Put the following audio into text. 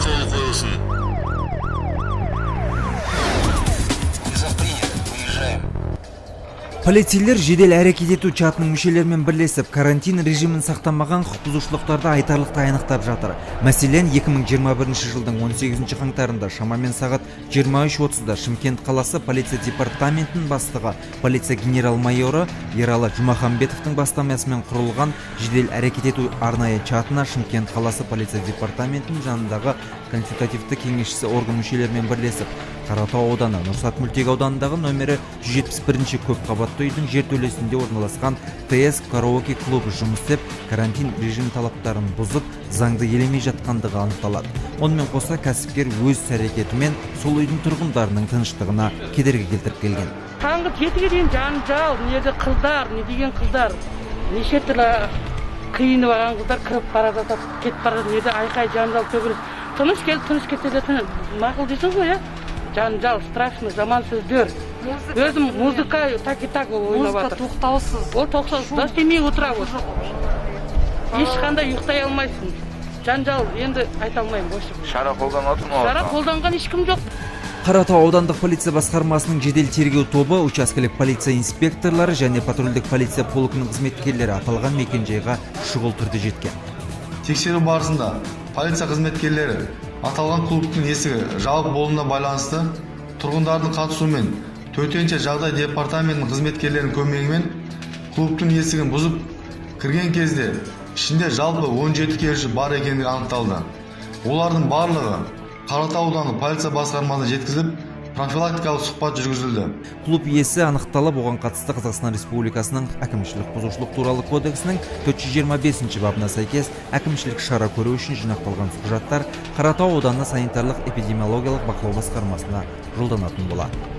қол қойылсын. Полицейлер жедел әрекет ету чатының мүшелерімен бірлесіп, карантин режимін сақтамаған құқық бұзушылықтарды айтарлықтай анықтап жатыр. Мәселен, 2021 жылдың 18 қаңтарында шамамен сағат 23:30-да Шымкент қаласы полиция департаментінің бастығы, полиция генерал-майоры Ералы Жұмаханбетовтың бастамасымен құрылған жедел әрекет ету арнайы чатына Шымкент қаласы полиция департаментінің жанындағы консультативті кеңесшісі орган мүшелерімен бірлесіп, Қаратау ауданы, Нұрсат мөлтек ауданындағы нөмірі 171-ші көпқабатты үйдің жертөлесінде орналасқан ТС караоке клубы жұмыс істеп, карантин режим талаптарын бұзып, заңды елемей жатқандығы анықталады. Онымен қоса кәсіпкер өз әрекетімен сол үйдің тұрғындарының тыныштығына кедергі келтіріп келген. Таңғы 7-ге дейін жанжал, неде қыздар, не деген қыздар, неше түрлі қиыны барған қыздар кіріп бара жатады, кетіп бара жатады, неде айқай жанжал төгіліс. Тыныш келіп, тыныш кетеді, мақұл дейсің ғой, жанжал, страшный, жаман сөздер. Өзім музыка так и так ойнап жатыр. Музыка тоқтаусыз. Ол тоқтаусыз, да істемей отыра отыр. Ешқандай ұйықтай алмайсың. Жанжал, енді айта алмаймын, бошы. Шара қолданатын ма? Шара қолданған ешкім жоқ. Қаратау аудандық полиция басқармасының жедел тергеу тобы, учаскелік полиция инспекторлары және патрульдік полиция полкінің қызметкерлері аталған мекенжайға шұғыл түрде жеткен. Тексеру барысында полиция қызметкерлері аталған клубтың есігі жабық болуына байланысты тұрғындардың қатысуымен төтенше жағдай департаментінің қызметкерлерінің көмегімен клубтың есігін бұзып кірген кезде ішінде жалпы 17 келуші бар екендігі анықталды. Олардың барлығы Қаратау ауданы полиция басқармасына жеткізіліп, профилактикалық сұхбат жүргізілді. Клуб иесі анықталып, оған қатысты Қазақстан Республикасының әкімшілік бұзушылық туралы кодексінің 425 бабына сәйкес әкімшілік шара көру үшін жинақталған құжаттар Қаратау ауданы санитарлық эпидемиологиялық бақылау басқармасына жолданатын болады.